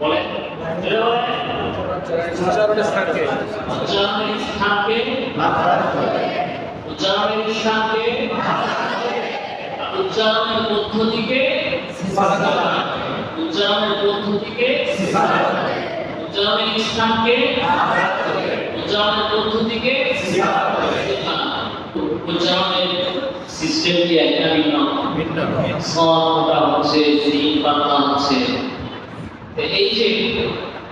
বলেন উচ্চারণের স্থানকে উচ্চারণের স্থানকে উচ্চারণের স্থানকে উচ্চারণের পদ্ধতিকে উচ্চারণের পদ্ধতিকে উচ্চারণের স্থানকে উচ্চারণের পদ্ধতিকে উচ্চারণের সিস্টেমটি একটা ভিন্ন সরটা হচ্ছে তিন পাতা হচ্ছে এই যে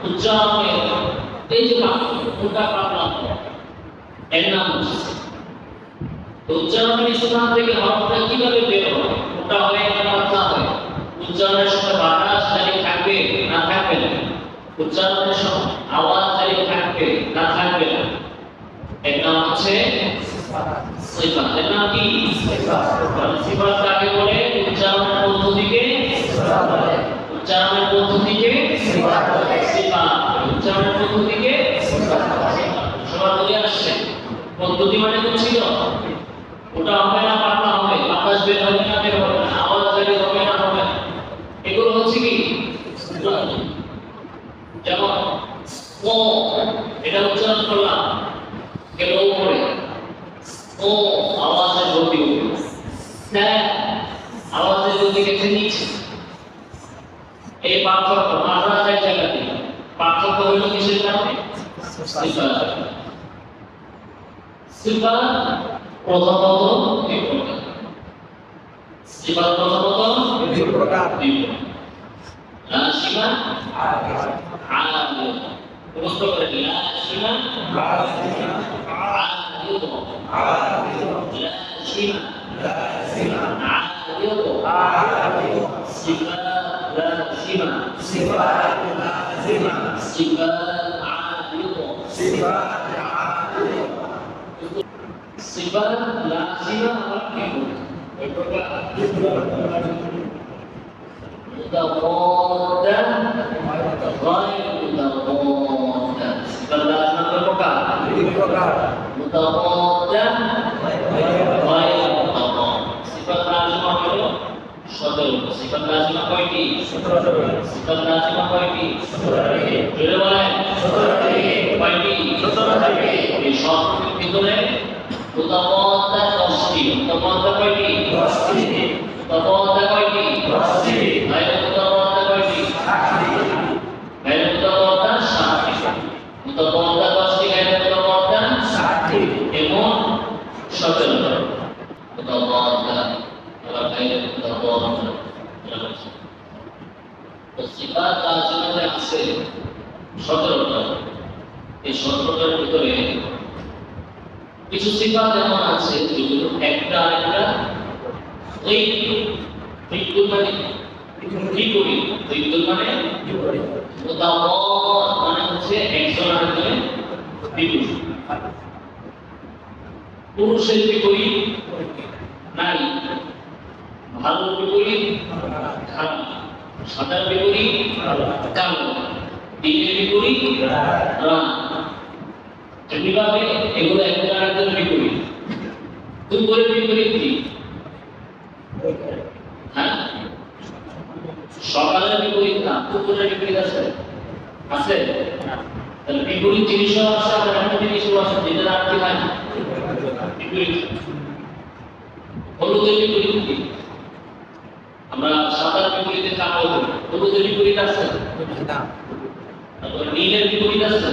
উচ্চারণের এই যে কোনটা পাতলা এর নাম হচ্ছে উচ্চারণের স্থান থেকে হরফটা কিভাবে বের হয় ওটা হয় না পাতলা হয় উচ্চারণের সময় বাতাস জারি থাকবে না থাকবে না উচ্চারণের সময় আওয়াজ জারি থাকবে না থাকবে না এর নাম হচ্ছে সিফাত এর নাম কি সিফাত কাকে বলে উচ্চারণের পদ্ধতিকে উচ্চারণের পদ্ধতিকে সিফাত উচ্চারণের পদ্ধতিকে সবার বুঝে আসছে পদ্ধতি মানে তো ছিল ওটা হবে না পাতলা হবে বাতাস বের হবে না বের হবে না আওয়াজ জারি হবে না হবে না এগুলো হচ্ছে কি যেমন ও এটা উচ্চারণ করলাম কেন উপরে ও আওয়াজের গতি আওয়াজের গতি গেছে নিচে এই পার্থক্য মাত্রা যায় জায়গাতে পার্থক্য হইল কিসের কারণে সিফাত প্রথমত সিফাত প্রথমত দুই প্রকার লাসিমা আলাদা মুখস্থ করে লাসিমা Sifat lazimah mutaqaddim ghair mutaqaddim sifat lazimah berapa mutaqaddim ghair mutaqaddim sifat lazimah itu 17 sifat lazimah কয়টি 17 sifat lazimah কয়টি 17 জোরে বলেন 17 কয়টি 17 এই সবগুলোর ভিতরে মুতাওয়াদ্দা 10টি মুতাওয়াদ্দা কয়টি 10টি মুতাওয়াদ্দা কয়টি 10টি গায়র মুতাওয়াদ্দা কয়টি 60টি গায়র মুতাওয়াদ্দা 60টি মুতাওয়াদ্দা 10টি গায়র মুতাওয়াদ্দা 60টি এবং 17 মুতাওয়াদ্দা আর গায়র মুতাওয়াদ্দা তো সিফাত লাজিমাতে আছে 17টা এই 17টার ভিতরে কিছু সিফাত এমন আছে যেগুলো একটা আরেকটা ওই বিদ্যুৎ মানে বিপরীত বিদ্যুৎ মানে মুতাওয়াদ মানে হচ্ছে একজন আরেকজনের বিপরীত পুরুষের বিপরীত নারী ভালো বিপরীত খারাপ সাদার বিপরীত কালো দিনের বিপরীত রাত কিভাবে এগুলো একটা আরেকটার বিপরীত দুপুরের বিপরীত কি হ্যাঁ সকালের বিপরীত না দুপুরের বিপরীত আছে আছে তাহলে বিপরীত জিনিসও আছে আর এমন জিনিসও আছে যেটা রাখতে হয় না বিপরীত হলুদের বিপরীত কি আমরা সাদার বিপরীতে কালো করি হলুদের বিপরীত আছে না তারপর নীলের বিপরীত আছে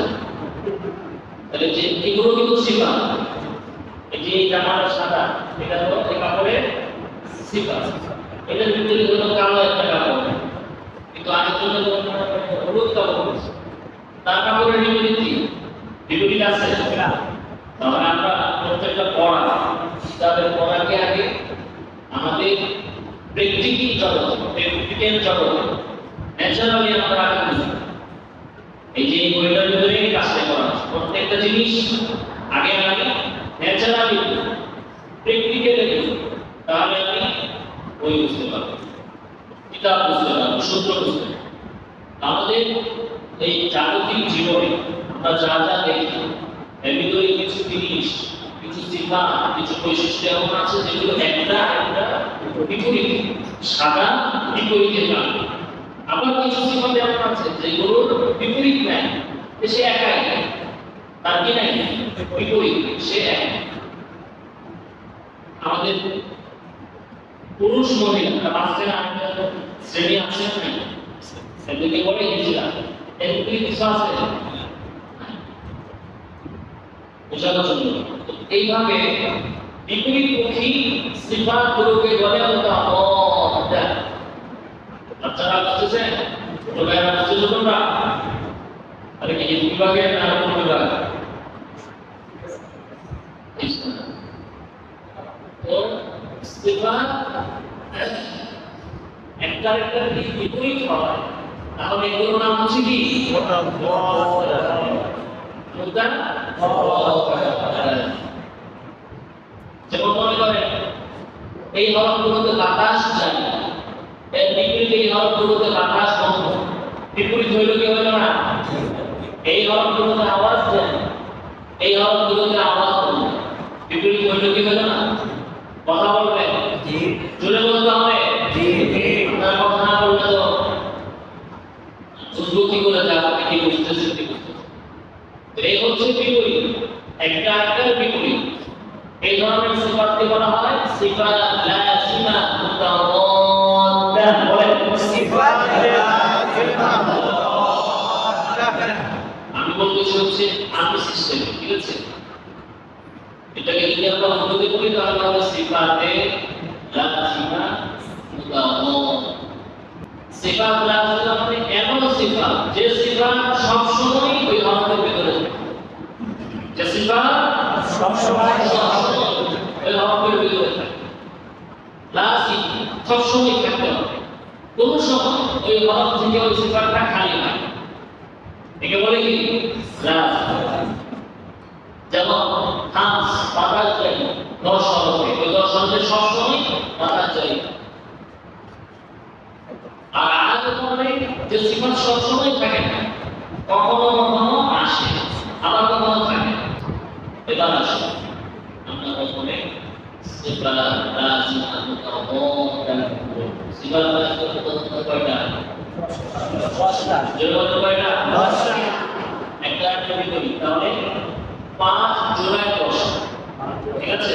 তাহলে যে এগুলো কিন্তু সিফাত এই যে জামাটা সাদা এটা হলো এই কাপড়ের সিফাত এটার ভিতরে হলো কালো একটা কাপড় কিন্তু আরেকজন হলুদ কাপড় তার কাপড়ের বিপরীত আছে তাহলে আমরা প্রত্যেকটা পড়া তাদের পড়াকে আগে আমাদের প্র্যাকটিক্যাল জগৎ ন্যাচারালি আমরা আগে বুঝি এই যে বইটার ভিতরে কাজটা করা প্রত্যেকটা জিনিস আগে ন্যাচারালি প্র্যাকটিক্যালি তাহলে আমি বই বুঝতে পারবো কিতাব বুঝতে পারবো সূত্র বুঝতে পারবো আমাদের এই জাগতিক জীবনে আমরা যা যা দেখি এর ভিতরে কিছু জিনিস কিছু সিফাত কিছু বৈশিষ্ট্য এমন আছে যেগুলো একটা বিপরীত সাদা বিপরীতে যাবে আবার কিছু সিফাত এমন আছে যেগুলোর বিপরীত নাই, সে একাই, তার কি নাই বিপরীত, সে এক। আমাদের পুরুষ মহিলা মাঝখানে আরেকটা শ্রেণী আছে না, সেগুলোকে বলে হিজড়া। এর বিপরীত কিছু আছে বোঝানোর জন্য। এইভাবে বিপরীতমুখী সিফাতগুলোকে বলে মুতাআদ্দ। আপনারা বুঝতেছেন? তোমরা বুঝতেছো তোমরা? আরে কি বিভাগে না কোন বিভাগ? তো সিফাত একটা কি বিপরীত হয়, তাহলে এগুলোর নাম হচ্ছে কি? যেমন মনে করেন এই হরফগুলোতে বাতাস যায়, এর বিপরীত এই হরফগুলোতে বাতাস বন্ধ। বিপরীত হইল কি হইল না? এই হরফগুলোতে আওয়াজ যায়, এই হরফগুলোতে আওয়াজ বন্ধ। বিপরীত হইল কি হইল না? কথা বলবে, জোরে বলতে হবে। আপনার কথা না বললে তো বুঝবো কি করে যে আপনি কি বুঝতেছেন কি বুঝতেছেন। এই হচ্ছে বিপরীত, একটা আরেকটার বিপরীত। এই ধরনের সিফাতকে বলা হয় সিফাত লাযিমা মুতাআদ্দা। বলেন সিফাত লাযিমা মুতাআদ্দা। আমি বলতেছি হচ্ছে আমি সিস্টেম, ঠিক আছে? এটাকে যদি আমরা উন্নতি করি তাহলে হবে সিফাতে লাযিমা মুতাআদ্দা। সিফাত লাযিমা মানে এমন সিফাত যে সিফাত সব সময় ওই হরফের ভিতরে থাকে, যে সিফাত সব সময় ওই হরফের ভিতরে থাকে। লাযিম সব সময় থাকতে হবে, কোন সময় ওই হরফ থেকে ওই সিফাতটা খালি হয়, একে বলে কি লাযিম। যেমন হামস বাতাস যায় 10 হরফে, ওই 10 হরফে সব সময় বাতাস যায়। আর আলাদা মানে যে সিফাত সব সময় থাকে না, কখনো কখনো আসে, আবার কখনো থাকে। এবার আসে আমরা প্রথমে সিফাত লাযিমা মুতাআদ্দা। সিফাত লাযিমা মুতাআদ্দা কয়টা? 10টা। যেমন কয়টা? 10টা। একটা একটা বিপরীত, তাহলে 5 জোড়ায় 10, ঠিক আছে?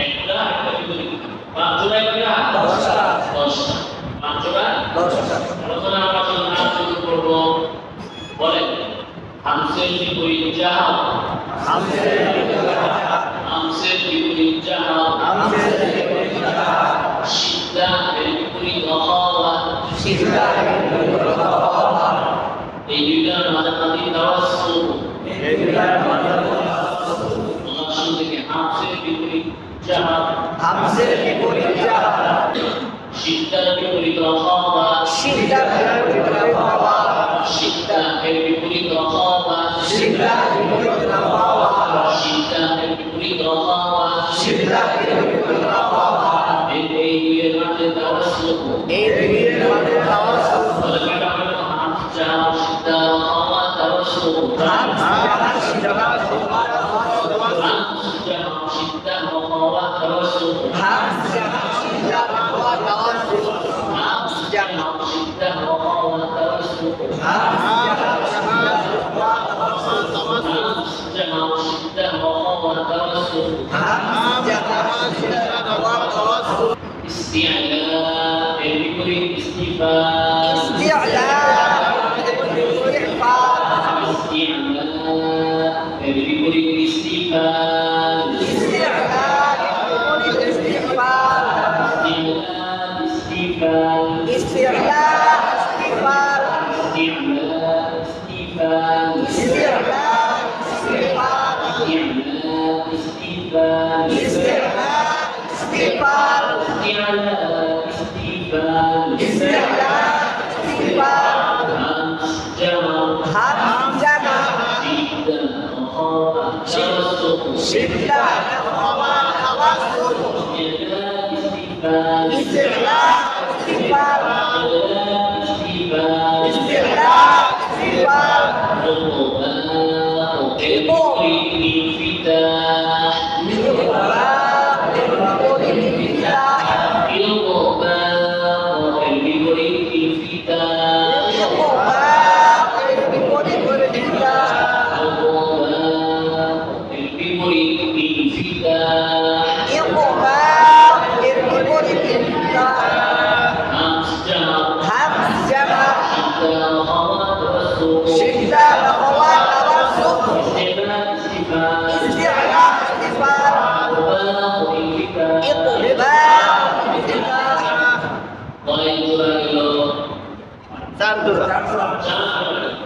একটা একটা বিপরীত, 5 জোড়ায় কয়টা? 10টা। 10টা, 5 জোড়ায় 10টা। আলোচনা আমরা নাম শুরু করব। বলেন হামসের বিপরীত জাহাল, হামসের বিপরীত জাহাল, হামসের বিপরীত জাহাল, হামসের বিপরীত জাহাল। শিদ্দা এর বিপরীত রাখাওয়া, শিদ্দা এর বিপরীত রাখাওয়া। এই দুইটার মাঝামাঝি তাওয়াসসুল, এই দুইটার মাঝামাঝি তাওয়াসসুল। আমরা শুরু থেকে হামসের বিপরীত জাহাল, হামসের বিপরীত জাহাল। শিদ্দার বিপরীত রাখাওয়া, শিদ্দার বিপরীত রাখাওয়া। শিদ্দা এর বিপরীত রাখাওয়া, শিদ্দা এর বিপরীত রাখাওয়া। শিদ্দা এর বিপরীত রাখাওয়া, শিদ্দা এর বিপরীত রাখাওয়া। এই দুইয়ের মাঝে তাওয়াসসুল, এই দুইয়ের মাঝে তাওয়াসসুল। তাহলে এটা হলো হামস জাহাল শিদ্দা রাখাওয়া তাওয়াসসুল। হামস জাহাল শিদ্দা রাখাওয়া তাওয়াসসুল। হামস জাহাল শিদ্দা রাখাওয়া তাওয়াসসুল। হামস জাহাল শিদ্দা রাখাওয়া তাওয়াসসুল। হামস জাহাল শিদ্দা রাখাওয়া তাওয়াসসুল। হামস জাহাল শিদ্দা রাখাওয়া তাওয়াসসুল। হামস জাহাল শিদ্দা রাখাওয়া তাওয়াসসুল। হামস জাহাল শিদ্দা রাখাওয়া তাওয়াসসুল। ইস্তিআলা এর বিপরীত ইস্তিফা, ইস্তিআলা এর বিপরীত ইস্তিফা। ইস্তিআলা এর বিপরীত ইস্তিফা, ইস্তিআলা এর বিপরীত ইস্তিফা। ইস্তিআলা ইস্তিফা, ইস্তিআলা ইস্তিফা। ইস্তিআলা ইস্তিফা, ইস্তিআলা ইস্তিফা। ইস্তিআলা ইস্তিফা, ইস্তিআলা ইস্তিফা। ইস্তিআলা ইস্তিফা, ইস্তিআলা ইস্তিফা। হামস জাহাল, হামস জাহাল শিদ্দা রাখাওয়া তাওয়াসসুল, শিদ্দা রাখাওয়া তাওয়াসসুল। ইস্তিআলা ইস্তিফা, ইস্তিআলা ইস্তিফা। ইস্তিআলা ইস্তিফা, ইস্তিফা। الباب الباب الباب الباب الباب চার জোড়া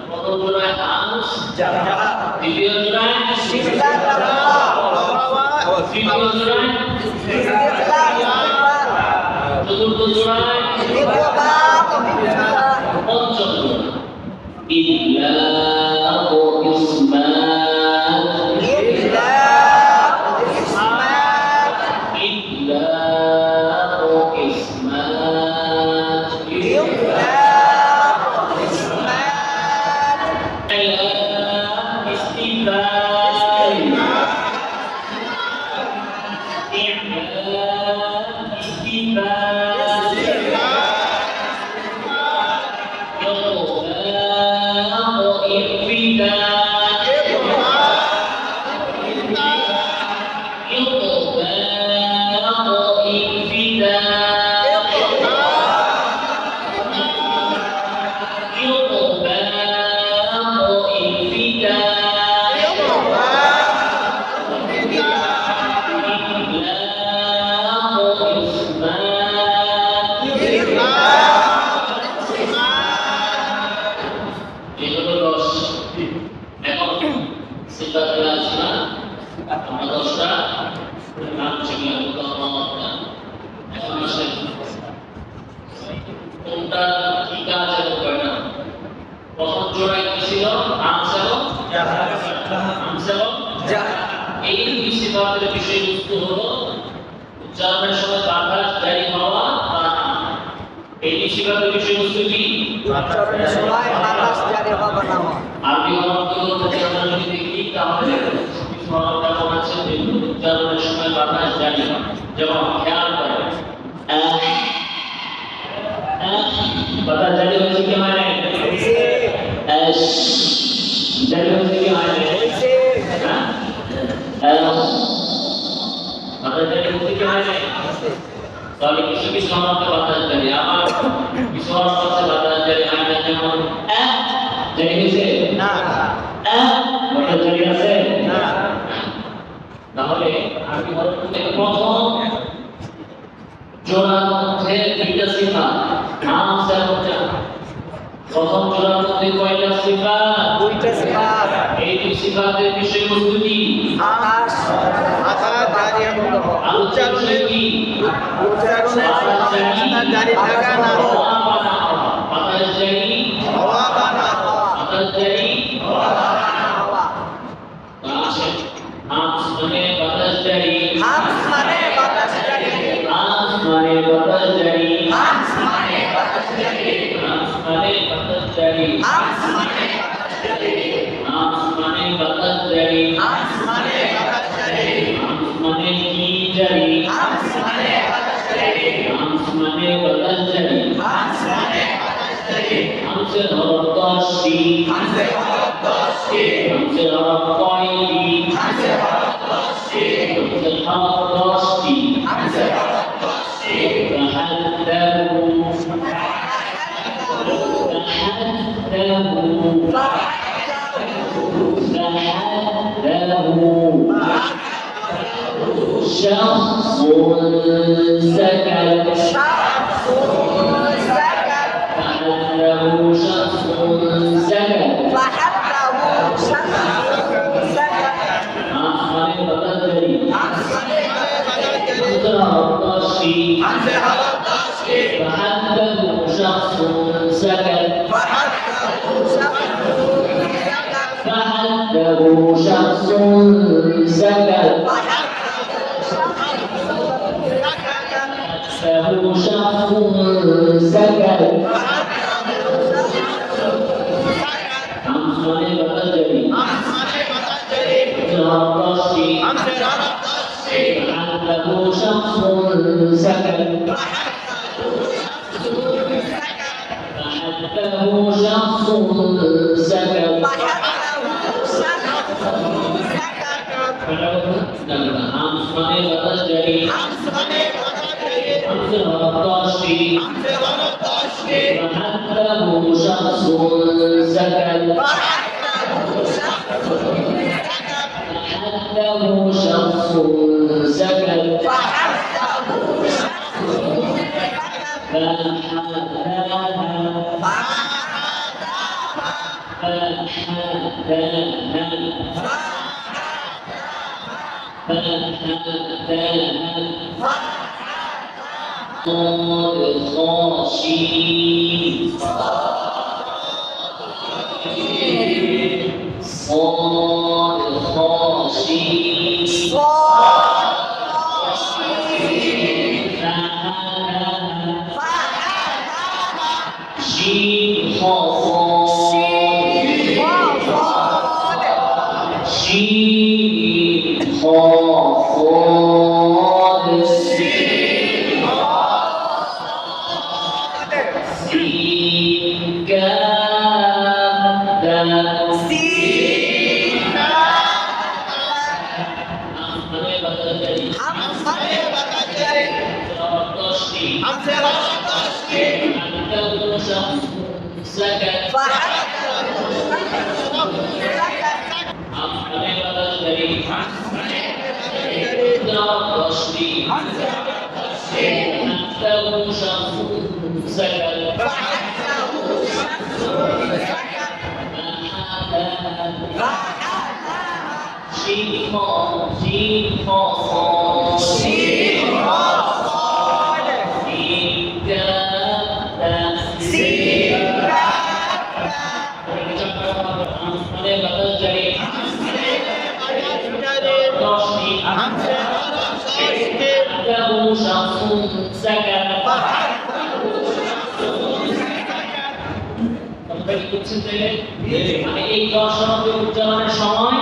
প্রথম জোড়ায় হামস দ্বিতীয় জোড়ায় তৃতীয় জোড়ায় চতুর্থ জোড়ায় পঞ্চম জোড়া ইল্লাহু ইসমান ইল্লাহু ইসমান এই সিফাতের বিষয়বস্তু হলো উচ্চারণের সময় বাতাস জারি হওয়া বা না। এই সিফাতের বিষয়বস্তু কি? উচ্চারণের সময় বাতাস জারি হওয়া বা না হওয়া। আরবি হরফগুলো যদি আমরা যদি দেখি তাহলে কিছু হরফ যেমন আছে যেগুলো উচ্চারণের সময় বাতাস জারি হয়। যেমন খেয়াল করেন বাতাস জারি হয়েছে কি হয় না? জারি হয়েছে কি হয় না? বাতাস জারি হয়েছে কি হয় না? তাহলে কিছু কিছু হরফে বাতাস জারি, আবার কিছু হরফ আছে বাতাস জারি হয় না। যেমন জারি হয়েছে না, বাতাস জারি আছে না। তাহলে আরবি হরফ থেকে প্রথম জোড়ার মধ্যে দুইটা সিফাত হামস এবং জার। প্রথম জোড়ার মধ্যে কয়টা সিফাত? দুইটা সিফাত। এই দুই সিফাতের বিষয়বস্তু কি? আকাশ জারি এবং উচ্চারণে কি? উচ্চারণে বাতাস জারি থাকা না হওয়া বা না হওয়া। বাতাস জারি হওয়া বা না হওয়া। বাতাস জারি হওয়া বা না হওয়া। আসেন হামস মানে বাতাস জারি, হামস মানে বাতাস জারি, হামস মানে বাতাস জারি, হামস মানে বাতাস জারি, হামস মানে বাতাস জারি, হামস মানে বাতাস জারি, হামস মানে বাতাস জারি, হামস মানে বাতাস জারি, হামস মানে কি জারি, হামস মানে বাতাস জারি, হামস মানে বাতাস জারি, হামস মানে বাতাস জারি। হামসের হরফ 10টি, হামসের হরফ 10টি, হামসের হরফ কয়টি? হামসের হরফ 10টি, হামসের হরফ 10টি। হামসের হরফ 10টি। شخص سكت شخص سكت فحله شخص سكت فحله شخص سكت عصر بقدري عصر أنزل الطشي فحله شخص سكت فحله شخص سكت له شخص سكت عصر بقدري أنزل الطشي فحله شخص سكت فحله شخص سكت হামস মানে বাতাস জারি, হামসের হরফ 10টি, ফাহাল্লাহু শাখসুন সাকাত, ফাহাল্লাহু শাখসুন সাকাত, ফাহাল্লাহা মানে এই 10 শব্দের উচ্চারণের সময়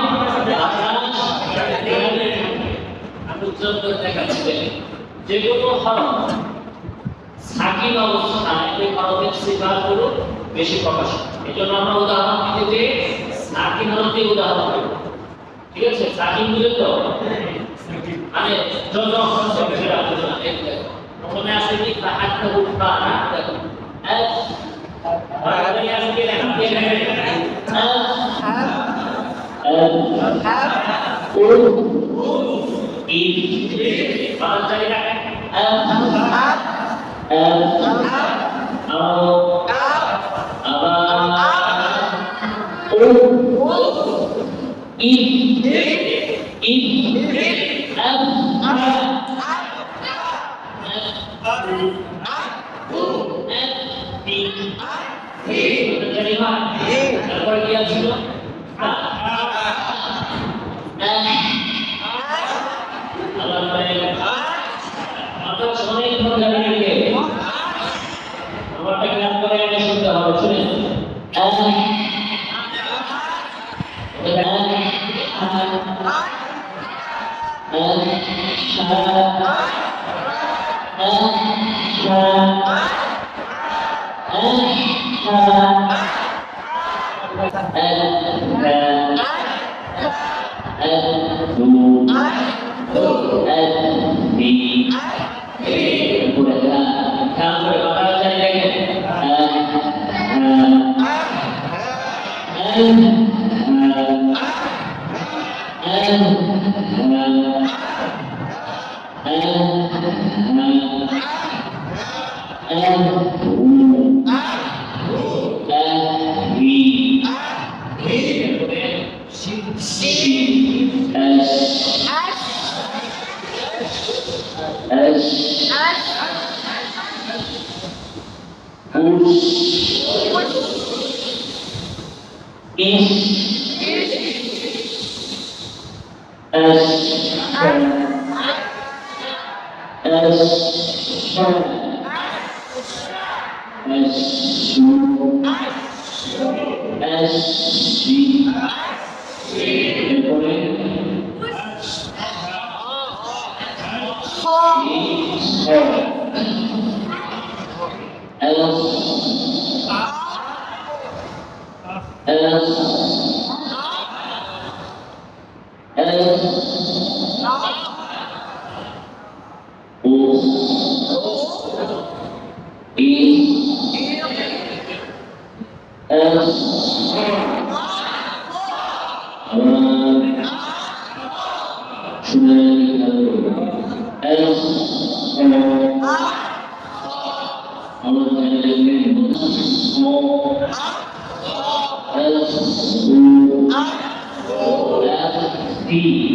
আমি উচ্চারণ করে দেখাচ্ছি যে কোনো হরফ সাকিন অবস্থায় এই হরফের সিফাতগুলো বেশি প্রকাশ পায়। এজন্য আমরা উদাহরণ দিতে সাকিন হরফ দিয়ে উদাহরণ দেব। ঠিক আছে, সাকিন বুঝলেন তো? মানে যত হরফ সেটা বুঝলাম। এই দেখো প্রথমে আছে কি তাহাত্তাহু ফা, দেখো আস বারবার আছে কি লেখা দিয়ে লেখা তারপরে কি আছিল আপনার অনেক ধরনের লাগে আমারটা ক্লাস করে আগে শুনতে হবে, শুনেন টি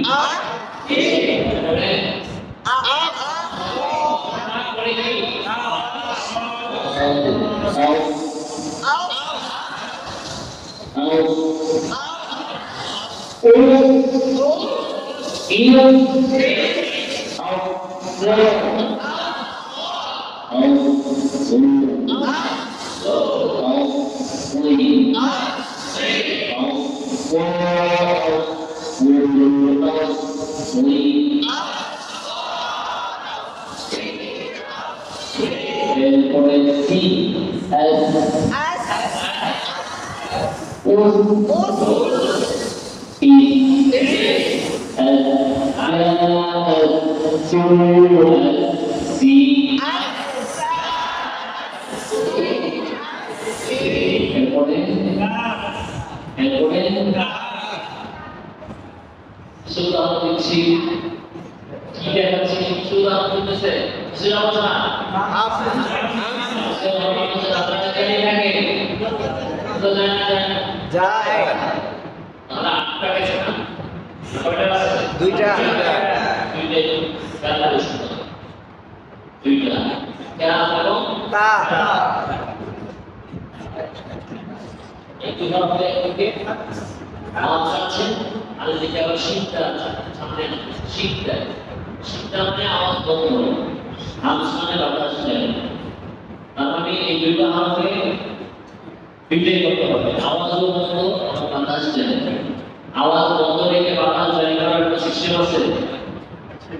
আওয়াজ বন্ধ রেখে বাতাস জারি করার একটা সিস্টেম আছে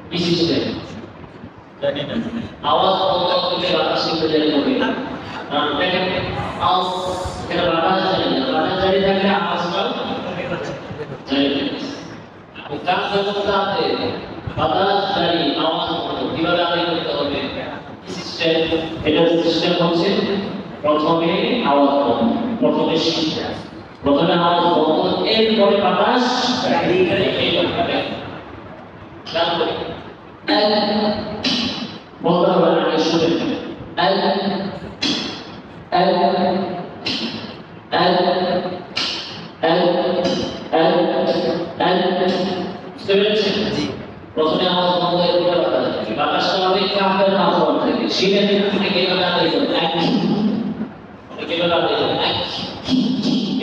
কি সিস্টেম জানি না আওয়াজ বন্ধ করলে বাতাস শিখতে জারি হবে কারণ দেখেন আওয়াজ এটা বাতাস জারি থাকলে আওয়াজটা জারি থাকে আপনি কাজ করতে আছে বাতাস জারি আওয়াজ বন্ধ কিভাবে আদায় করতে হবে সিস্টেম এটা সিস্টেম হচ্ছে প্রথমে আওয়াজ বন্ধ প্রথমে শিখতে প্রথমে আওয়াজ বন্ধ এরপরে বাতাস জারি করে এই করতে খেয়াল করে বলতে হবে আগে শুনে প্রথমে আওয়াজ বন্ধ এরপরে বাতাস বাতাসটা হবে কাপের মাধ্যমে থাকে শিরের থেকে কিভাবে আদায় করবে কিভাবে আদায় করবে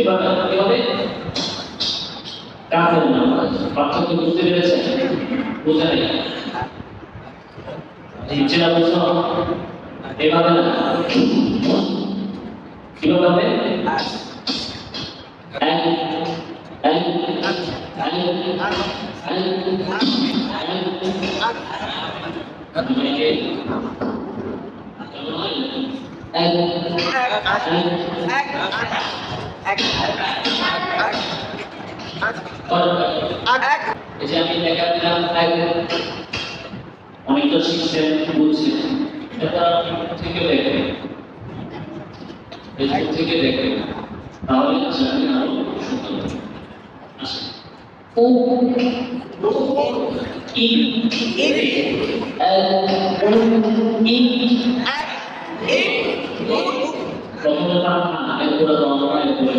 এভাবে কিভাবে কাপের নাম পার্থক্য বুঝতে পেরেছেন বুঝে নাই যেটা বুঝো এভাবে না কিভাবে হবে আমি দেখা দিলাম অনেকটা শিখছেন বুঝছেন এটা থেকে দেখে থেকে দেখে তাহলে জানি আরো সুন্দর ও ই প্রথমে না এগুলো দমনা এগুলো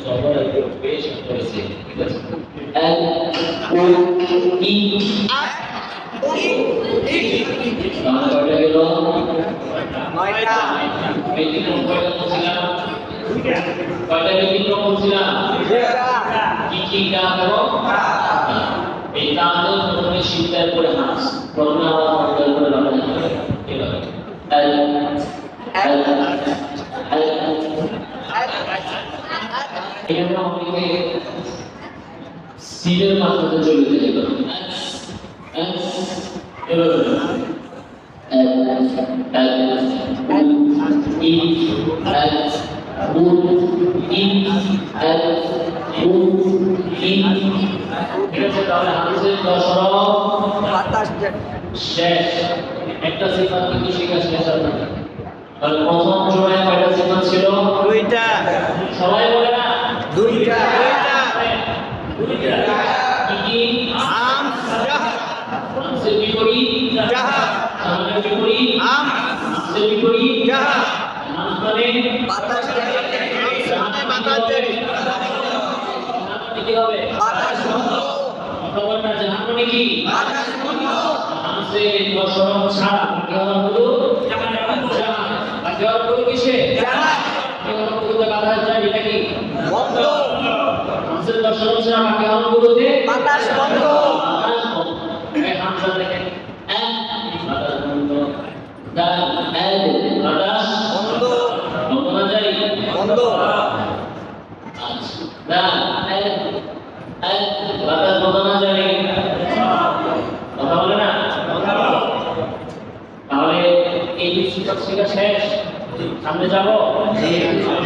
সবার একটু বেশ করেছে ঠিক আছে এল ও ই তাহলে কয়টা গেল নয়টা এই তিন কয়টা বলছিলাম কয়টা কি বলছিলাম কি কাজ করো এই কাজে প্রথমে শিখতে পড়ে হাস প্রথমে আওয়াজ বন্ধ করে রাখতে হবে এভাবে এল এল এল এখানে অনেকে সিলের মাধ্যমে চলে যেতে পারে একটা সিফাত কিন্তু শেখা শেষ হবে না প্রথম জোড়ায় কয়টা সিফাত ছিল দুইটা সবাই বলে না দুইটা কি আম আমসের বিপরীত জাহা আমসের বিপরীত আম আমসের বিপরীত জাহা নাম মানে বাতাস বাতাস কি হবে বাতাস বন্ধ কথা বলেন না, জাহান মানে কি? হামসের দশরম ছাড়া বাকি হরফগুলো জাহান। বাকি হরফগুলো কিসে? বাকি হরফগুলোতে বাধা যায়, এটা কি? হামসের দশরম ছাড়া বাকি হরফগুলোতে বাতাস বন্ধ। বাতাস বন্ধ। এই হামজা দেখেন, বাতাস বন্ধ। দাল বাতাস বন্ধ। বন্ধ না যায়? বন্ধ। আচ্ছা, দাল বাতাস বন্ধ না যায়? কথা বলে না? তাহলে এই সূচক শেখা শেষ, সামনে যাব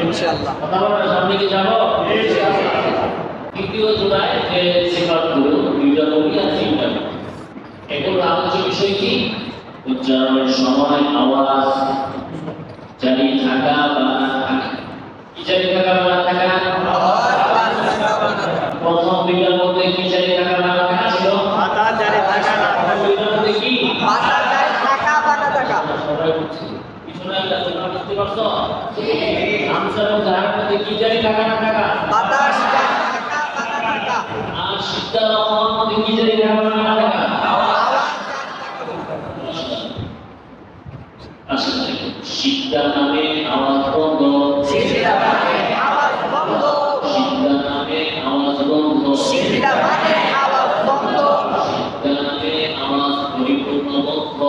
ইনশাআল্লাহ। কথা বলে না, সামনে কি যাব? তৃতীয় জোড়ায় যে সিফাতগুলো দুইটা বলি আর তিনটা, এগুলো আলোচ্য বিষয় কি? উচ্চারণের সময় আওয়াজ জারি থাকা বা না থাকা। কি জারি থাকা বা না থাকা? প্রথম দুইটার মধ্যে কি জারি থাকা বা না থাকা ছিল? বাতাস জারি থাকা। প্রথম দুইটার মধ্যে কি? বাতাস জারি থাকা বা না থাকা। সবাই বুঝছে? পিছনে তোমরা বুঝতে পারছো? হামজা এবং জাহারের মধ্যে কি জারি থাকা না থাকা? বাতাস জারি থাকা বা না থাকা। আর সিদ্ধা রহমানের মধ্যে কি জারি থাকা বা না থাকা? আসলে সিদ্ধা নামে আওয়াজ বন্ধ। সিদ্ধা মানে আওয়াজ বন্ধ। সিদ্ধা নামে আওয়াজ বন্ধ। সিদ্ধা মানে আওয়াজ বন্ধ। সিদ্ধা নামে আওয়াজ পরিপূর্ণ বন্ধ।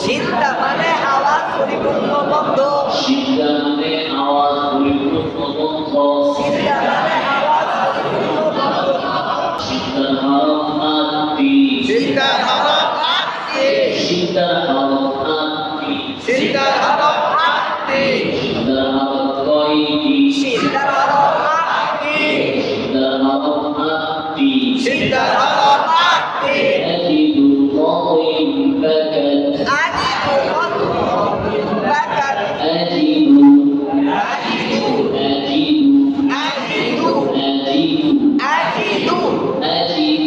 সিদ্ধা মানে আওয়াজ পরিপূর্ণ বন্ধ। সিদ্ধা নামে আওয়াজ পরিপূর্ণ বন্ধ। সিদ্ধা মানে আওয়াজ পরিপূর্ণ বন্ধ। সিদ্ধার হরফ আটটি। সিদ্ধার হরফ আটটি। সিদ্ধার হরফ আটটি। সিদ্ধার হরফ আটটি। সিদ্ধার হরফ কয়টি? সিদ্ধার হরফ আটটি। সিদ্ধার হরফ আটটি। সিদ্ধার হরফ আটটি। أجد قائم بكت. আজিদু বাকাত। أجد আজিদু أجد আজিদু أجد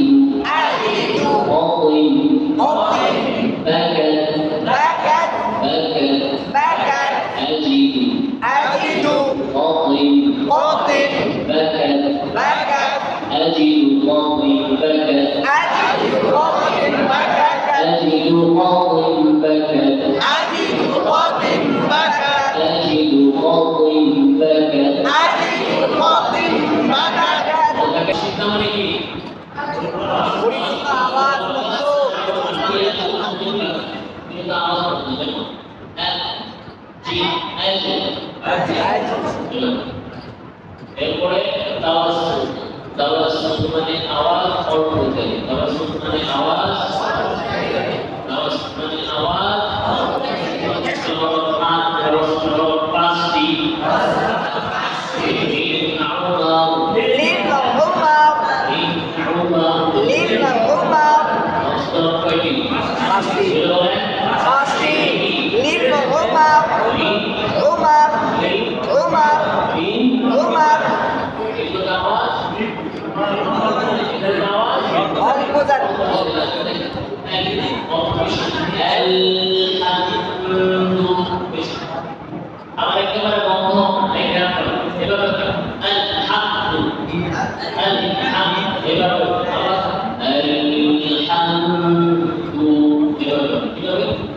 আজিদু قائم قائم بكت. বাকাত بكت বাকাত। أجد আজিদু قائم قاتل بكت. বাকাত। أجد قائم بكت. আজিদু قاتل বাকাত। أجد قائم بكت. আজিদু قاتل বাকাত। أجد قائم بكت. আজিদু قاتل বাকাত। ওটাকে সিদ্ধা মানে কি? পরিপূর্ণ আওয়াজ বন্ধ। এরপরে তাওয়াসসুল। তাওয়াসসুল মানে আওয়াজ অল্প করে। তাওয়াসসুল মানে আওয়াজ, তাওয়াসসুল মানে আওয়াজ পাঁচটি। আমার একেবারে বন্ধ এভাবে আলহামদু আলহামদু এভাবে আলহামদু এভাবে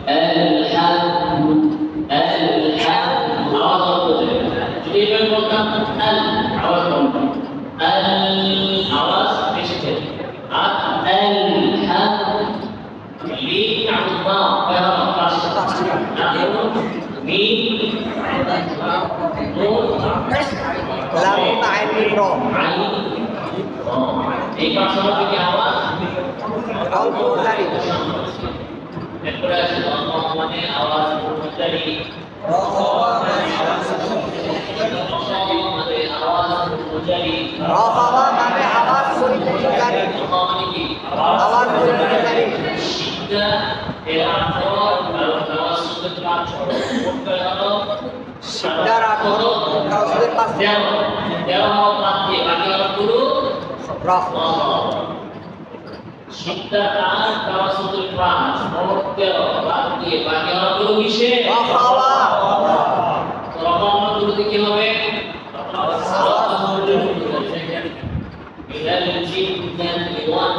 আলহামদু আলহামদু আওয়াজ বন্ধ যদি এভাবে বলতাম আল আওয়াজ বন্ধ আল আওয়াজ এসেছে আর আলহামদু লিন আল্লাহ এভাবে مين نون لام عين را عين এই পাঁচটা কি আওয়াজ অল্প জারি এরপরে আছে মানে আওয়াজ পূর্ণচারী মানে আওয়াজ পূর্ণচারী রফা মানে আওয়াজ পরিপূর্ণ জারি মানে কি আওয়াজ পরিপূর্ণ জারি সিদ্ধা এর অর্থ আওয়াজ শুনতে পাচ্ছ কোনটা হলো সিদ্ধার আঠর কাউসের পাঁচ দেওয়া বাকি বাকি হলো রফা সিদ্ধা আর তাওয়াসুল পাঁচ মোট 13 বাকি বাকি হলো কিসে রফাওয়া রকমগুলো কি হবে মিনাল জিন্নাতি ওয়ান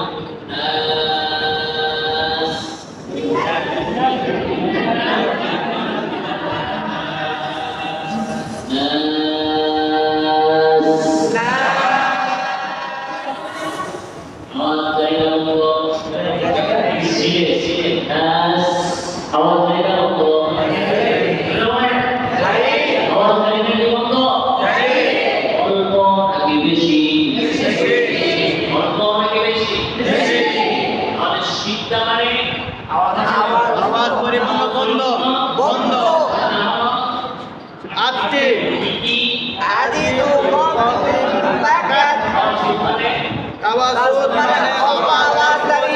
মাকসুদ মানে অল্প আওয়াজদারি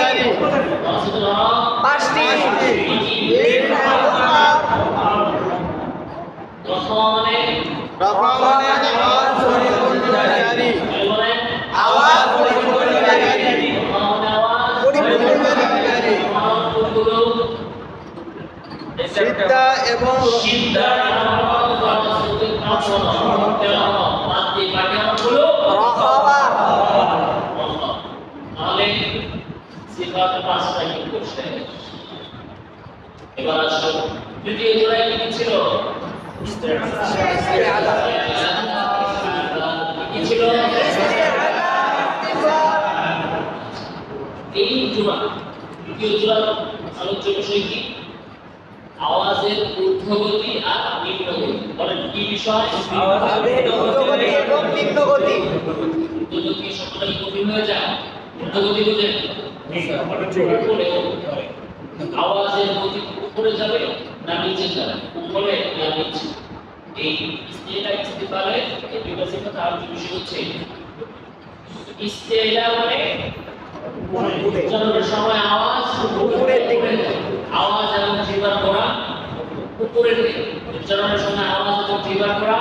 মাকসুদুল হরফ পাঁচটি রফা মানে আওয়াজ পরিপূর্ণকারী বলেন আওয়াজ পরিপূর্ণকারী রফা মানে আওয়াজ পরিপূর্ণকারী হরফগুলো সিদ্ধা এবং সিদ্ধা হরফ মাকসুদুল হরফ পাঁচটি বাকি হরফগুলো রহবা তাহলে সিফাত পাঁচটা কি করছে এবার আসুন দ্বিতীয় জোড়ায় কি ছিল কি ছিল এই জোড়া দ্বিতীয় জোড়ার আলোচ্য বিষয় কি আওয়াজের ঊর্ধ্বগতি আর নিম্নগতি বলেন কি বিষয় ঊর্ধ্বগতি এবং নিম্নগতি ঊর্ধ্বগতি শব্দটা কি কঠিন হয়ে যায় ঊর্ধ্বগতি বুঝেন উপরে আওয়াজের গতি উপরে যাবে না নিচে যাবে উপরে না নিচে এই ইস্তিলা ইস্তিফালে এই দুটো সিফাত আর বিষয় হচ্ছে ইস্তিলা মানে উচ্চারণের সময় আওয়াজ উপরের দিকে আওয়াজ এবং জিহ্বার করা উপরের দিকে উচ্চারণের সময় আওয়াজ এবং জিহ্বার করা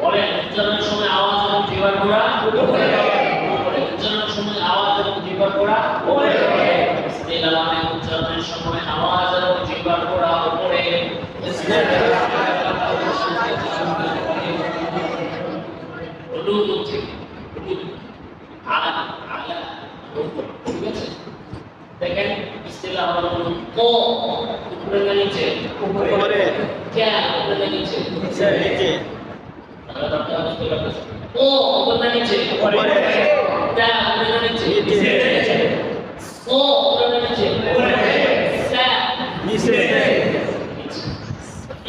বলে উচ্চারণের সময় আওয়াজ এবং জিহ্বার করা উপরে উচ্চারণের সময় আওয়াজ এবং জিহ্বার করা উপরে ইস্তিলা মানে উচ্চারণের সময় আওয়াজ এবং জিহ্বার করা উপরে রুকু থেকে আলা আলা রুকু ঠিক আছে দেখেন ইস্তিলা হলো কো উপরে না নিচে উপরে ক্যা উপরে না নিচে নিচে তাহলে আপনারা বুঝতে পারছেন ও উপরে না নিচে উপরে ক্যা উপরে না নিচে নিচে ও উপরে না নিচে উপরে সা নিচে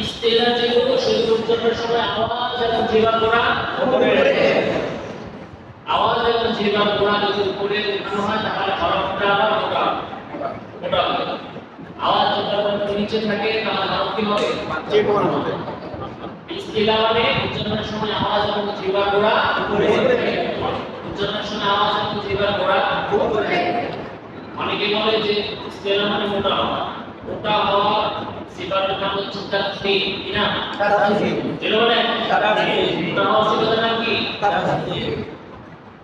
ইস্তিলা যেগুলো সেগুলো উচ্চারণের সময় আওয়াজ এবং জিহ্বার করা উপরে আওয়াজ এবং জিহ্বার করা যদি উপরে উঠানো হয় তাহলে হরফটা আবার মোটা মোটা হবে আওয়াজ যখন নিচে থাকে তাহলে হরফ কি হবে জীবন হবে ইস্তিলা মানে উচ্চারণের সময় আওয়াজ এবং জিহ্বার করা উচ্চারণের সময় আওয়াজ এবং জিহ্বার করা অনেকে বলে যে ইস্তিলা মানে মোটা হওয়া মোটা হওয়া সিফাতের নাম হচ্ছে তাফসীর কি না যেটা বলে মোটা হওয়া সিফাতের নাম কি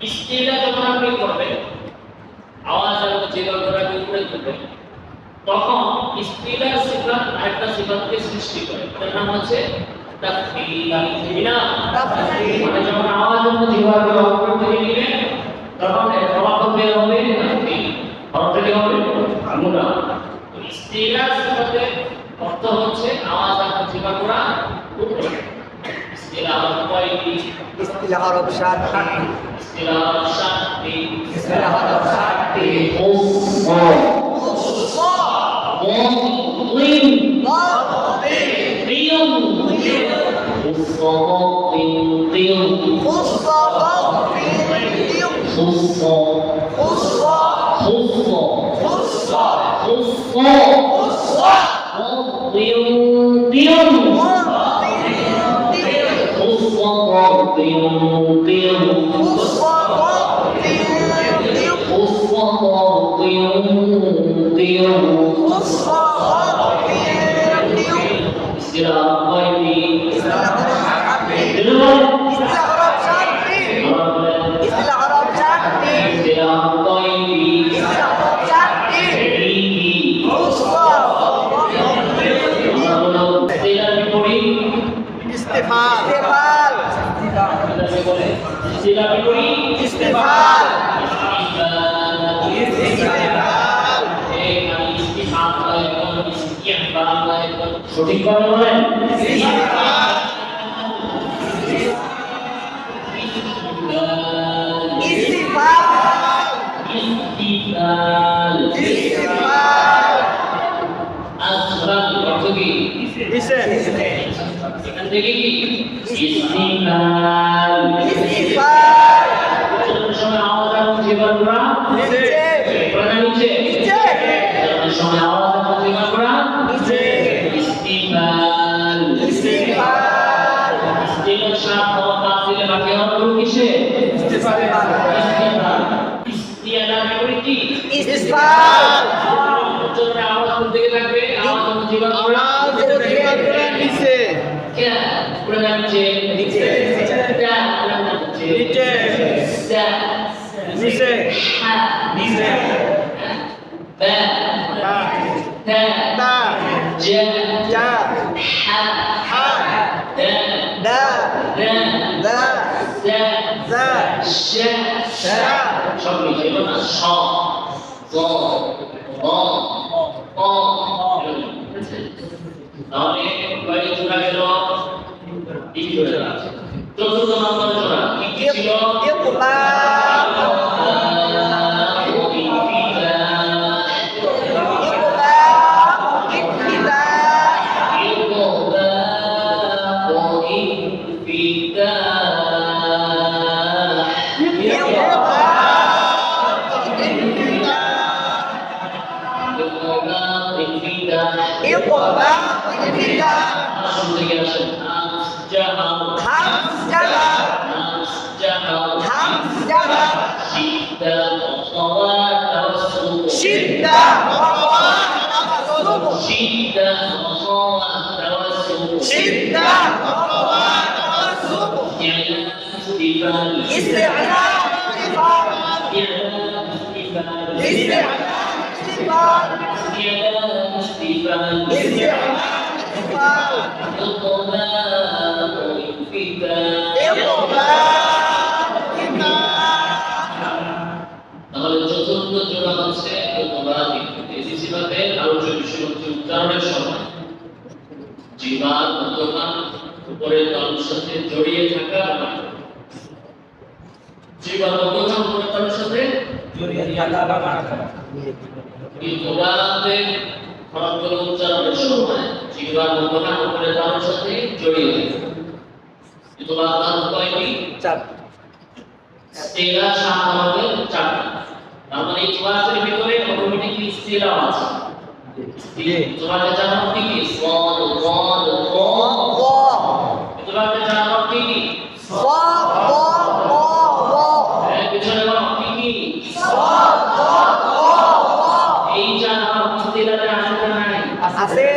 ইস্তিলা যখন আপনি করবেন আওয়াজ এবং জিহ্বার করা উপরে তুলবেন তখন ইস্তিলার সিফাত আরেকটা সিফাতকে সৃষ্টি করে এর নাম হচ্ছে তাফসীর কি না মানে যখন আওয়াজ এবং জিহ্বার করা উপরে তুলে নেবেন তখন এর হরফ বের হবে তাফসীর হরফ কি হবে মোটা ইস্তিলার সিফাতের অর্থ হচ্ছে আওয়াজ এবং জিহ্বার করা উপরে ইস্তিলা হরফ কয়টি ইস্তিলা হরফ 7টি ইস্তিলা হরফ 7টি ইস্তিলা হরফ 7টি সঠিকভাবে বলেন এখান থেকে কি সময় আওয়াজ এবং জিহ্বার করা নিচে সময় আওয়াজ এবং জিহ্বার করা ইস্তিফাল ইস্তিফাল সাত হওয়া তাসিলে বাকি হওয়া কিসে ইস্তিফাল তার বিপরীত কি? ইসফাল। উচ্চারণে আওয়াজ কোন দিকে থাকবে? আওয়াজ হচ্ছে জিহ্বার গোড়া। নিচে কা পুরো নাম হচ্ছে নিচে। তা পুরো নাম হচ্ছে নিচে সা নিচে হা নিচে বা তা তা তা জা যা হা হা দা দা রা দা সা যা শা শা সব মিশে গেল না স গ গ অ তাহলে কয় জোড়া গেল? তিন জোড়া। চতুর্থ নম্বর জোড়া কি কি ছিল? ইকবাল তাহলে চতুর্থ জোড়া হচ্ছে আলোচ্য বিষয় হচ্ছে উচ্চারণের সময় জিহ্বার মধ্যমা উপরের তালুর সাথে জড়িয়ে থাকা জিহ্বার মধ্যমা উপরের তালুর সাথে খরচগুলো উচ্চারণের সময় জিহ্বার মধ্যমা উপরের তালুর সাথে জড়িয়ে থাকে। তার কয়টি? ইস্তিলা সাধারণত চারটি। তার মানে এই ক্লাসের ভিতরে অটোমেটিক্যালি ইস্তিলা আছে। তোমাদের জানা কি কি? সদ গদ গ তোমাদের জানা কি কি? পিছনে বলো কি কি? এই জানা ইস্তিলাতে আসবে না আছে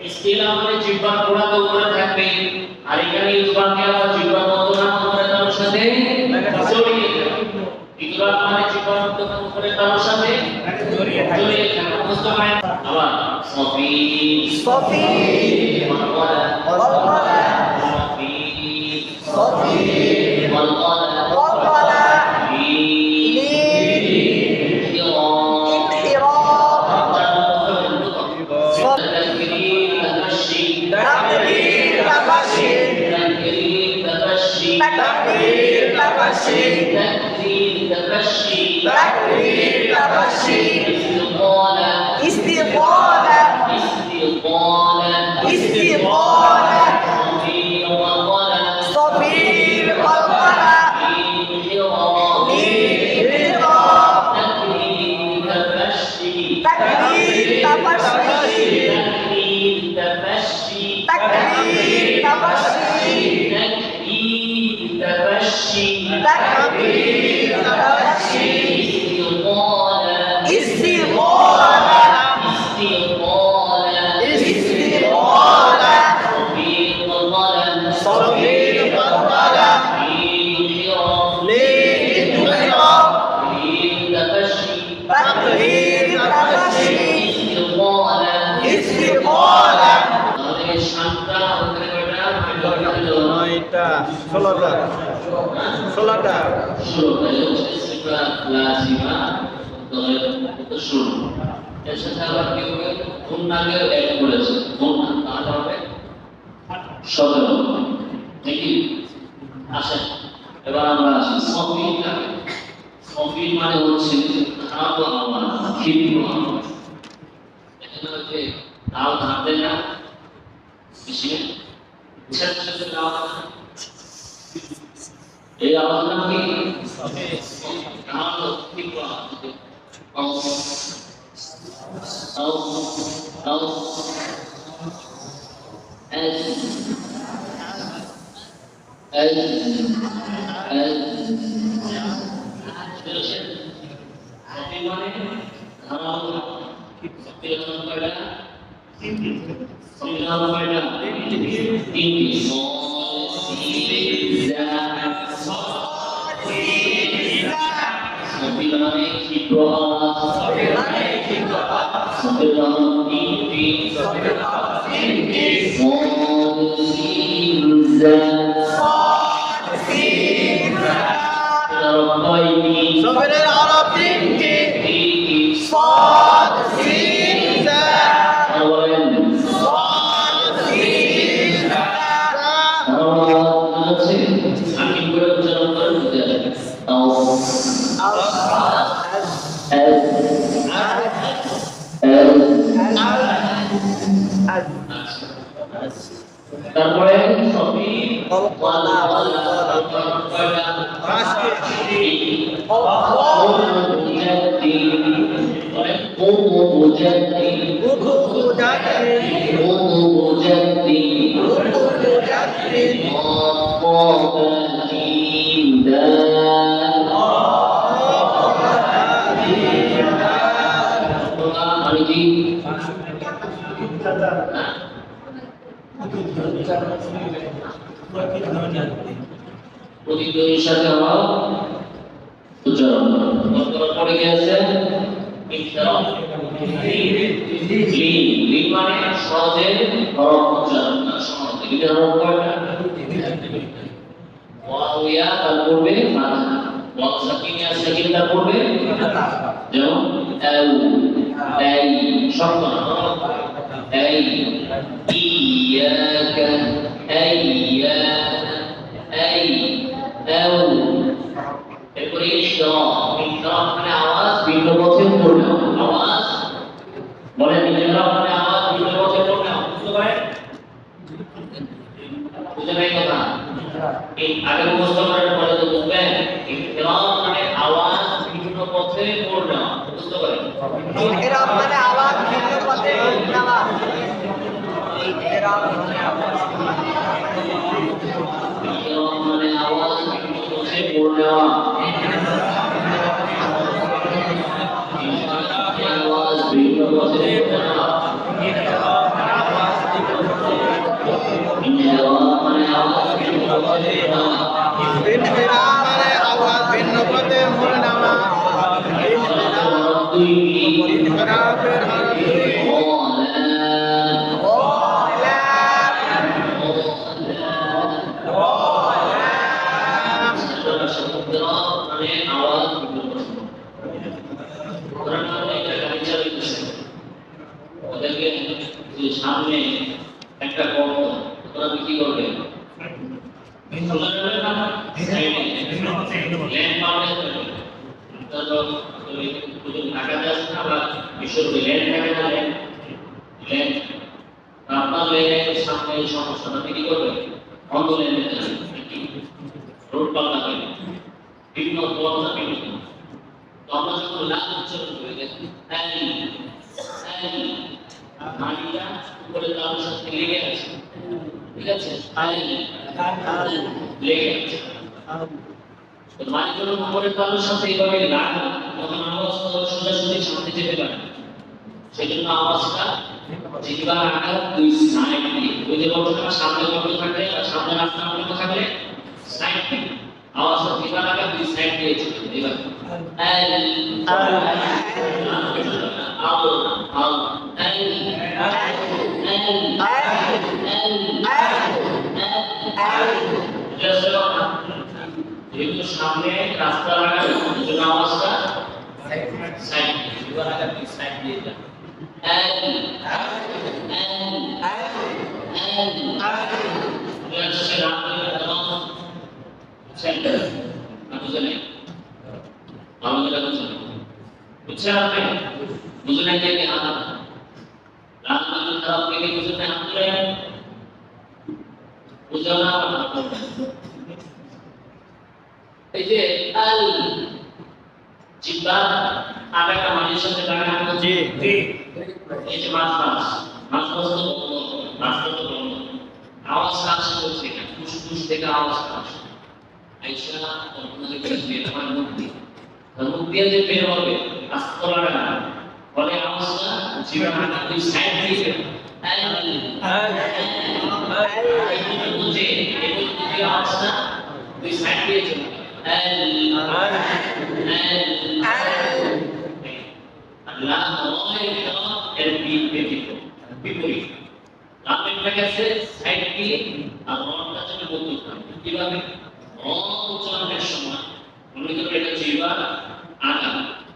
ইস্তিলা মানে জিহ্বার গোড়াতে উপরে থাকবে আর এখানে জবানকে আবার জিহ্বার মধ্যমা উপরে তার সাথে জড়িয়ে থাকবে। ইকরার মানে জিহ্বার মধ্যমা উপরে তার সাথে জড়িয়ে থাকবে। বুঝতে পারেন? আবার সফি সফি ওয়াল ওয়াল সফি সফি ওয়াল ওয়াল এবার আমরা আসি সফি মানে হচ্ছে খারাপ আওয়াজ ক্ষীণ আওয়াজ এখানে হচ্ছে তাও ধারতে না বেশি ছেড়ে আওয়াজ এই আওয়াজ নাম কি তাও ঠিক আওয়াজ তাও মানে ধারালো শক্তির ধারণ কয়টা শক্তির ধারণ কয়টা তিনটি শক্তির মানে ক্ষিপ্র শক্তির ধারণ তিনটি সবেরের আরব তিনটি صاد سين زاء صاد سين তারপরে সবই প্রতিদ্বন্দ্বীর সাথে আমার উচ্চারণ পড়ে গেছে লিন মানে সহজে হরফ উচ্চারণ না সহজ এটা হরফ কয়টা ওয়া তার পূর্বে ফাতহা ওয়া সাকিনিয়া সাকিন তার পূর্বে যেমন আউ আই শব্দ আই ইয়াকা আইয়া আই আউ এরপরে ইশরাক মানে আওয়াজ ভিন্ন পথে পড়না আওয়াজ বলেন ইশরাক মানে আওয়াজ ভিন্ন পথে পড়না বুঝতে পারেন বুঝতে পারেন কথা এই আগে মুখস্থ করার পরে তো বুঝবেন ইশরাক মানে আওয়াজ ভিন্ন পথে পড়না বুঝতে পারেন ইহরাম মানে আওয়াজ ভিন্ন পথে নেওয়া ইহরাম মানে আওয়াজ মানে আওয়াজ ভিন্ন পথে পড়না আওয়াজ ভিন্ন পথে পড়না ইহরাম মানে আওয়াজ ভিন্ন পথে মোড় নেওয়া ইহরামের সামনে একটা গর্ত ওরা কি করবে আপনার লেনের সামনে এই সমস্যাটা কি করবে অন্য লেনের রোড পাল্টা করবে বিভিন্ন পথটা বিভিন্ন তো আমরা যখন লাভ উচ্চারণ করে দেখি মাটিটা উপরে তার সাথে লেগে আছে ঠিক আছে লেগে আছে তো মাটিগুলো উপরে তার সাথে এইভাবে লাগে তখন আওয়াজটা সোজাসুজি সামনে যেতে পারে সেই জন্য আওয়াজটা জিহ্বার আকার দুই সাইড দিয়ে ওই যে বলছিলাম সামনে বন্ধ থাকলে আর সামনে রাস্তা বন্ধ থাকলে সাইড থেকে আওয়াজটা জিহ্বার আকার দুই সাইড দিয়ে চলে এবার যেহেতু সামনে রাস্তা লাগানো জন্য আওয়াজটা সাইড জিহ্বার আকার দুই সাইড দিয়ে যায় এই যে আল জিহ্বা আগাটা মানুষের সাথে লাগানো জি জি এই যে মাছ তো বন্ধ আওয়াজ আসছে হচ্ছে ফুসফুস থেকে আওয়াজ আসছে আইসা আপনাদের কাছে আমার মধ্যে মুখ দিয়ে যে বের হবে আস্তে তোলাটা না, ফলে আওয়াজটা জিহ্বার আগা দুই সাইড দিয়ে বুঝে এগুলো যদি আওয়াজটা দুই সাইড দিয়ে চলে আল্লাহ এর বিপরীত লামের কাছে সাইড দিয়ে আর রটা যেন বন্ধ থাকে কিভাবে উচ্চারণের সময় মনে করো এটা জিহ্বা আগা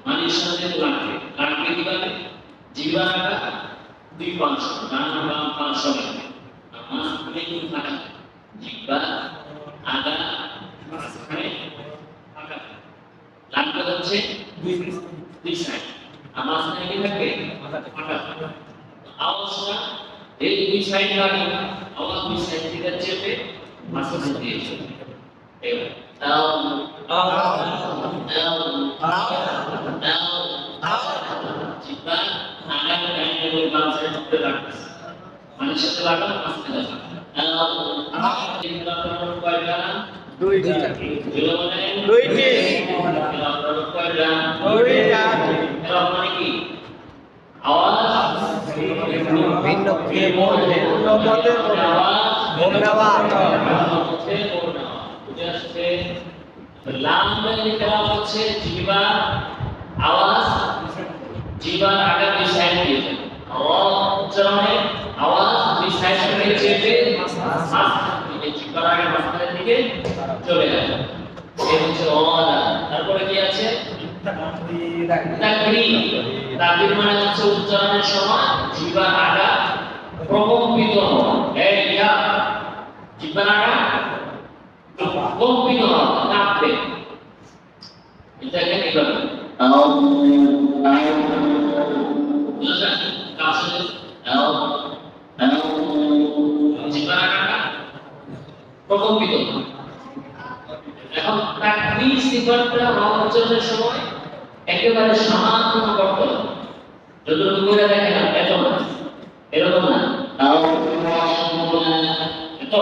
মানির সাথে লাগবে লাগবে কিভাবে জিহ্বা আগা দুই পাঁচ ডান বাম পাঁচ হবে আমার অনেক থাকা জিহ্বা আগা মাঝখানে আগা লাগবে হচ্ছে দুই সাইড আর মাঝখানে কি থাকবে আগা আওয়াজটা এই দুই সাইড লাগে আওয়াজ দুই সাইড থেকে চেপে মাঝখানে দিয়ে চলবে এবার জিহ্বা আগা ডান এবং বাম সাইড থেকে লাগবে মানির সাথে লাগানো মাঝখানে দুইটি ভিন্ন পদের মুখ নেওয়া হচ্ছে জিহ্বা আওয়াজ জিহ্বার আগে দুই সাইড দিয়ে উচ্চারণে আওয়াজ দুই সাইড থেকে চেপে জিহ্বার আগে মাঝখানের দিকে চলে যাবে এই হচ্ছে ওয়ালা। তারপরে কি আছে তাকবীর। তাকবীর মানে হচ্ছে উচ্চারণের সময় জিহ্বার আগা প্রকম্পিত হওয়া। এই ইয়া জিহ্বার আগা প্রকম্পিত হওয়া, কাঁপবে। এটাকে কি করবে বুঝছেন কাছে জিহ্বার আগা প্রকম্পিত হওয়া। এখন তাকবীর সিফাতটা উচ্চারণের সময় একেবারে সামান্য করতে হবে। যতটুকু করে দেখেন এত না, এরকম না এত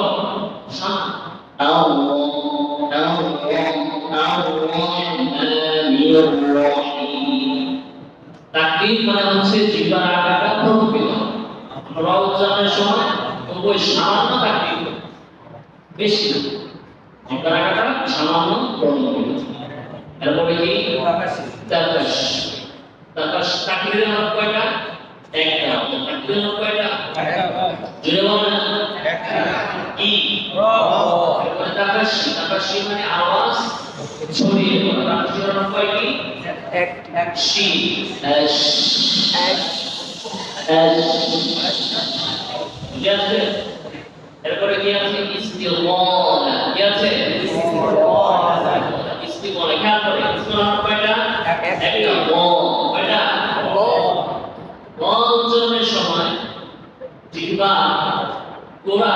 তাকবীর মানে হচ্ছে জিহ্বার আগাটা প্রকম্পিত হওয়া। উচ্চারণের সময় ওই সামান্য তাকবীর, বেশি না, জিহ্বার আগাটা সামান্য প্রকম্পিত। এরপরে কি তাকাশ। তাকাশ তাকবীরের নাম কয়টা? একটা। তাকবীরের নাম কয়টা? জোরে বলেন একটা। কি এরপরে তাকাশ। তাকাশ মানে আওয়াজ ছড়িয়ে পড়া। তাকাশের নাম কয়টি? এক শি এশ এশ এশ। ঠিক আছে। এরপরে কি আছে? ইস্তিওয়ালা। কি আছে? ইস্তিওয়ালা। ইস্তিওয়ালা খেয়াল করে ইস্তিওয়ালা কয়টা? একটা। কয়টা? উচ্চারণের সময় জিহ্বা গোড়া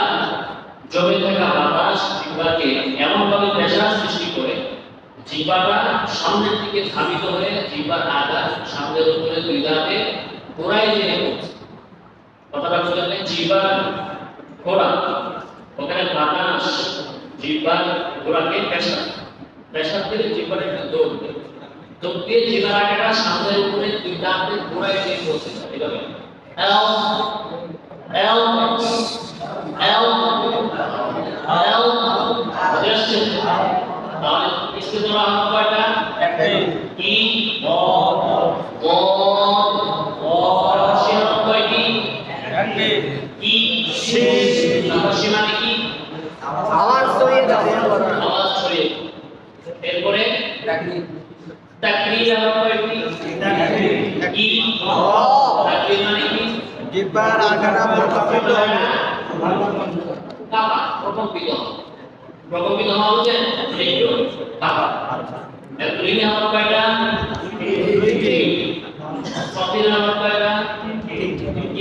জমে থাকা বাতাস জিহ্বাকে এমনভাবে প্রেসার সৃষ্টি করে জিহ্বাটা সামনের দিকে ধাবিত হয়ে জিহ্বার আগা সামনের উপরে দুই দাঁতে গোড়ায় যেয়ে পড়ছে। কথাটা বুঝলেন? জিহ্বার গোড়া ওখানে বাতাস জিহ্বার গোড়াকে প্রেসার দিলে জিহ্বার একটা দৌড় দেয়। দৌড় দিয়ে জিহ্বার আগাটা সামনের উপরে দুই দাঁতে গোড়ায় যেয়ে পড়ছে। এভাবে এল এল এল এল বুঝতে তাহলে ইস্তিওয়ালা হলো কয়টা? একটাই। ই ও ও ও শিরা কয়টি? একটাই। ই শি শি মানে কি? আওয়াজ ছড়িয়ে যাবে। আওয়াজ ছড়িয়ে। এরপরে তাকবীর হলো কয়টি? ই ও তাকবীর মানে কি? জিহ্বার আগাটা প্রকম্পিত হবে। কাপা প্রকম্পিত প্রকম্পিত হওয়া হচ্ছে একটু কাপা। এরপরে হলো কয়টা? সফির হলো কয়টা?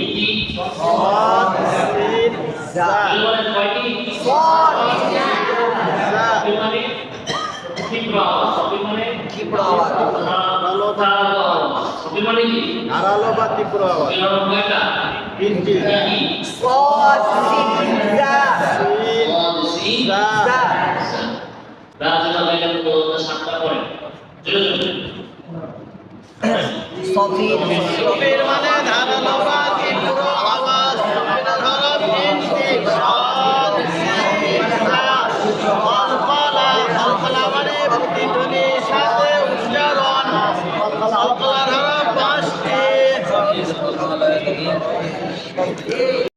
ইতি সদ সিন জা বলেন কয়টি? সদ জা সফির মানে তীব্র আওয়াজ। সফির মানে তীব্র আওয়াজ। সফির মানে কি? ধারালো বা তীব্র আওয়াজ। সফির হলো কয়টা? তিনটি। সদ সিন জা সিন জা জা রাজনা বাইরে তো সাতটা পড়ে। জোরে জোরে সফির সফির মানে ধারালো বা তীব্র আওয়াজ ধরো তিন সদ সিন তা কলকলা কলকলা মানে প্রতিধ্বনির সাথে উচ্চারণ কলকলা ধরো 5টি